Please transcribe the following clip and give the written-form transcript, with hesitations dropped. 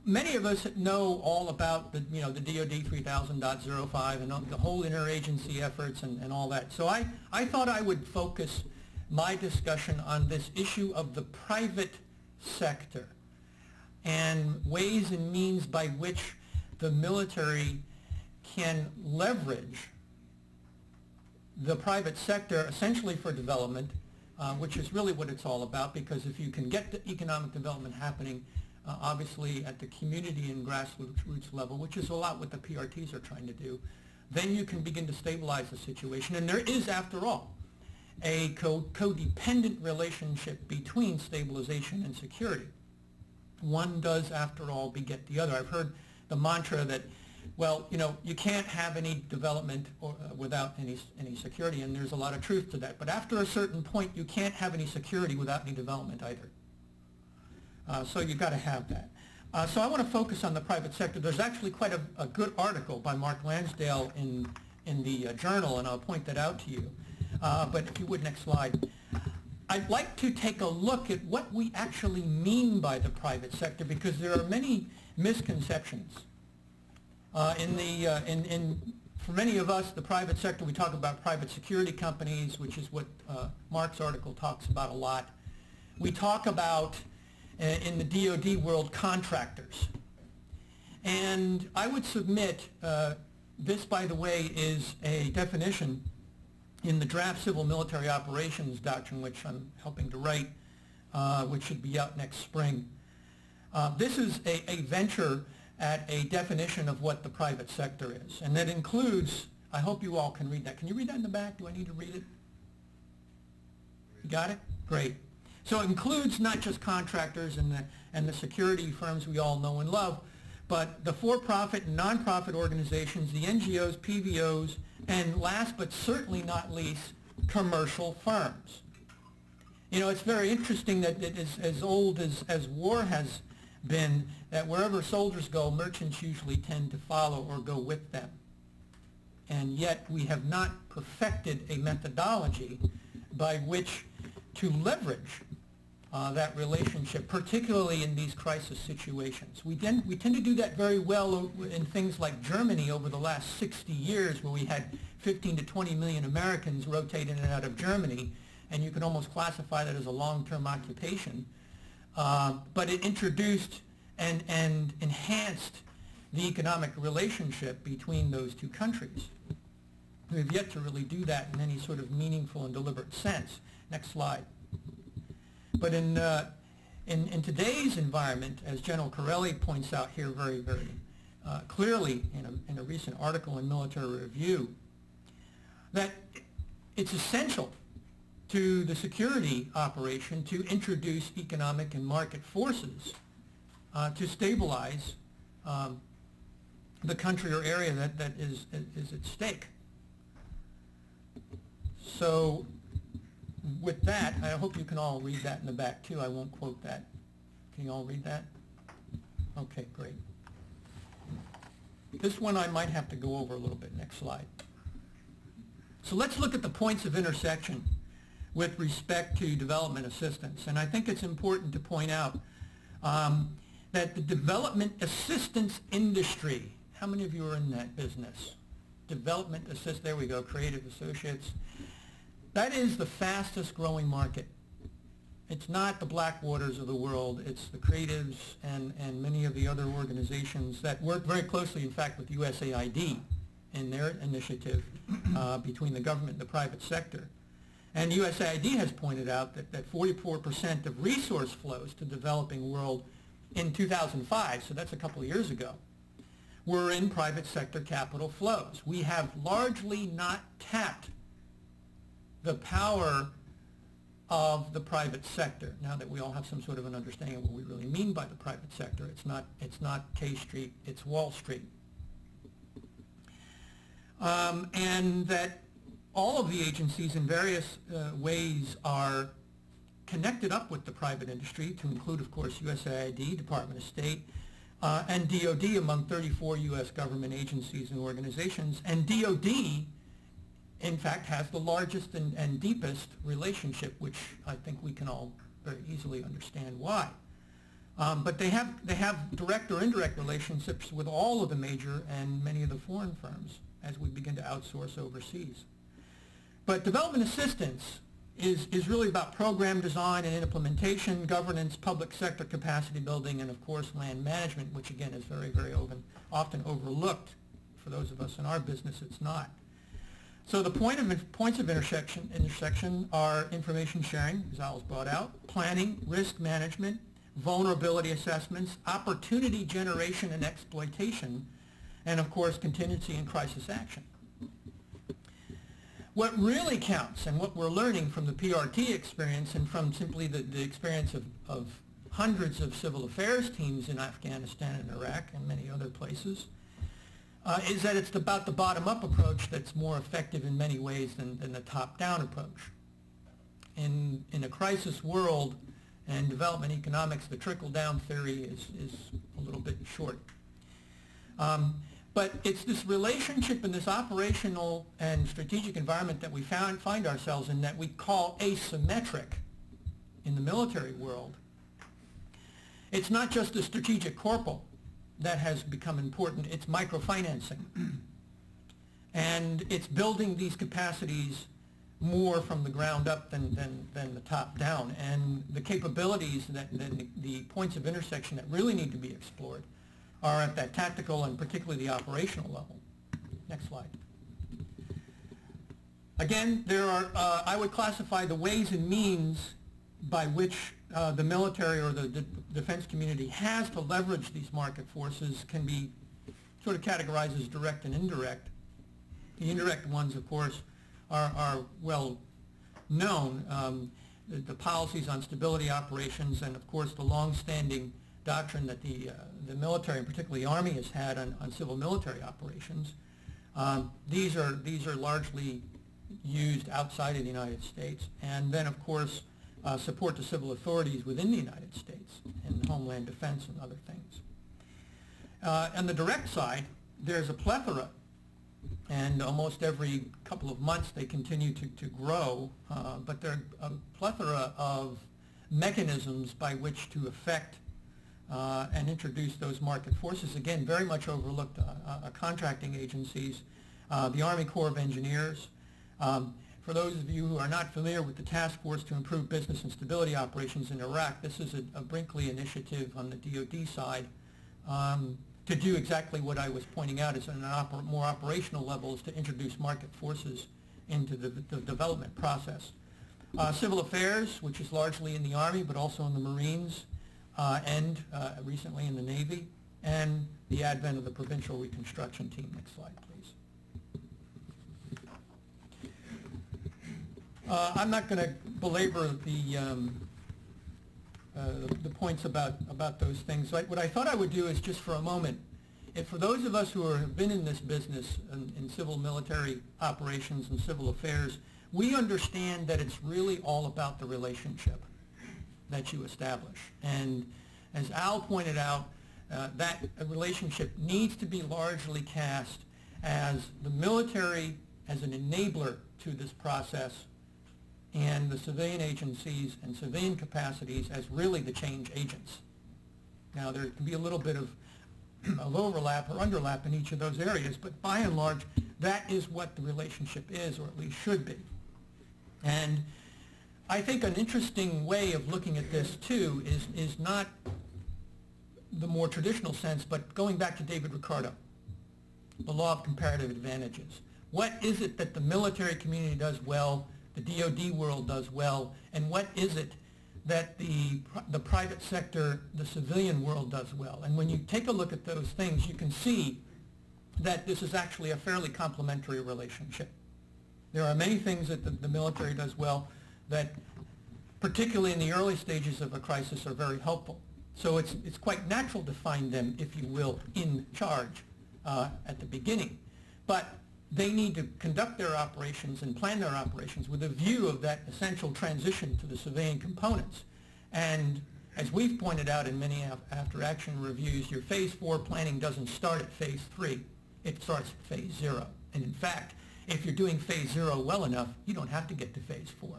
many of us know all about the DoD 3000.05 and the whole interagency efforts and all that. So I thought I would focus my discussion on this issue of the private sector and ways and means by which the military can leverage the private sector essentially for development, which is really what it's all about, because if you can get the economic development happening, obviously at the community and grassroots level, which is a lot what the PRTs are trying to do, then you can begin to stabilize the situation. And there is, after all, a codependent relationship between stabilization and security. One does, after all, beget the other. I've heard the mantra that, well, you can't have any development without any security, and there's a lot of truth to that. But after a certain point, you can't have any security without any development either. So you've got to have that. So I want to focus on the private sector. There's actually quite a good article by Mark Lansdale in the journal, and I'll point that out to you. But if you would, next slide. I'd like to take a look at what we actually mean by the private sector, because there are many misconceptions. For many of us, the private sector, we talk about private security companies, which is what Mark's article talks about a lot. We talk about, in the DoD world, contractors. And I would submit, this, by the way, is a definition in the draft Civil Military Operations Doctrine, which I'm helping to write, which should be out next spring. This is a venture at a definition of what the private sector is. And that includes, I hope you all can read that. Can you read that in the back? Do I need to read it? You got it? Great. So it includes not just contractors and the security firms we all know and love, but the for-profit and non-profit organizations, the NGOs, PVOs, and last but certainly not least, commercial firms. It's very interesting that it is as old as war has been, that wherever soldiers go, merchants usually tend to follow or go with them. And yet we have not perfected a methodology by which to leverage that relationship, particularly in these crisis situations. We tend to do that very well in things like Germany over the last 60 years, where we had 15 to 20 million Americans rotate in and out of Germany, and you can almost classify that as a long-term occupation. But it introduced and enhanced the economic relationship between those two countries. We've yet to really do that in any sort of meaningful and deliberate sense. Next slide. But in today's environment, as General Corelli points out here very, very clearly in a recent article in Military Review, that it's essential to the security operation to introduce economic and market forces to stabilize the country or area that is at stake. So with that, I hope you can all read that in the back too. I won't quote that. Can you all read that? Okay, great. This one I might have to go over a little bit. Next slide. So let's look at the points of intersection with respect to development assistance. And I think it's important to point out that the development assistance industry, how many of you are in that business? Development assist, there we go, creative associates. That is the fastest growing market. It's not the Blackwaters of the world, it's the creatives and many of the other organizations that work very closely, in fact, with USAID in their initiative between the government and the private sector. And USAID has pointed out that 44% of resource flows to the developing world in 2005, so that's a couple of years ago, were in private sector capital flows. We have largely not tapped the power of the private sector. Now that we all have some sort of an understanding of what we really mean by the private sector, it's not K Street, it's Wall Street. And that all of the agencies in various ways are connected up with the private industry, to include, of course, USAID, Department of State, and DOD among 34 U.S. government agencies and organizations. And DOD, in fact, has the largest and deepest relationship, which I think we can all very easily understand why. But they have direct or indirect relationships with all of the major and many of the foreign firms as we begin to outsource overseas. But development assistance is really about program design and implementation, governance, public sector capacity building, and of course land management, which again is very, very often overlooked. For those of us in our business, it's not. So the points of intersection are information sharing, as Al's brought out, planning, risk management, vulnerability assessments, opportunity generation and exploitation, and of course contingency and crisis action. What really counts, and what we're learning from the PRT experience and from simply the experience of hundreds of civil affairs teams in Afghanistan and Iraq and many other places, is that it's about the bottom-up approach that's more effective in many ways than the top-down approach. In a crisis world and development economics, the trickle-down theory is a little bit short. But it's this relationship in this operational and strategic environment that we find ourselves in that we call asymmetric in the military world. It's not just the strategic corporal that has become important, it's microfinancing. And it's building these capacities more from the ground up than the top down. And the capabilities, the points of intersection that really need to be explored are at that tactical and particularly the operational level. Next slide. Again, there are, I would classify the ways and means by which the military or the defense community has to leverage these market forces can be sort of categorized as direct and indirect. The indirect ones, of course, are well known. The policies on stability operations and, of course, the long-standing doctrine that the military, and particularly the Army, has had on civil military operations. These are largely used outside of the United States. And then, of course, support to civil authorities within the United States in homeland defense and other things. On the direct side, there's a plethora, and almost every couple of months they continue to grow, but there are a plethora of mechanisms by which to affect and introduce those market forces. Again, very much overlooked contracting agencies, the Army Corps of Engineers. For those of you who are not familiar with the Task Force to Improve Business and Stability Operations in Iraq, this is a Brinkley initiative on the DoD side to do exactly what I was pointing out, is on a more operational level, is to introduce market forces into the development process. Civil affairs, which is largely in the Army, but also in the Marines, and recently in the Navy, and the advent of the Provincial Reconstruction Team. Next slide, please. I'm not going to belabor the points about those things. What I thought I would do is just for a moment, if for those of us who have been in this business in civil military operations and civil affairs, we understand that it's really all about the relationship that you establish. And as Al pointed out, that relationship needs to be largely cast as the military as an enabler to this process, and the civilian agencies and civilian capacities as really the change agents. Now, there can be a little bit of overlap or underlap in each of those areas, but by and large, that is what the relationship is, or at least should be. And I think an interesting way of looking at this, too, is not the more traditional sense, but going back to David Ricardo, the law of comparative advantages. What is it that the military community does well, the DoD world does well, and what is it that the private sector, the civilian world does well? And when you take a look at those things, you can see that this is actually a fairly complementary relationship. There are many things that the military does well that, particularly in the early stages of a crisis, are very helpful. So it's quite natural to find them, if you will, in charge at the beginning. But they need to conduct their operations and plan their operations with a view of that essential transition to the civilian components. And as we've pointed out in many after-action reviews, your Phase 4 planning doesn't start at Phase 3. It starts at Phase 0. And in fact, if you're doing Phase 0 well enough, you don't have to get to Phase 4.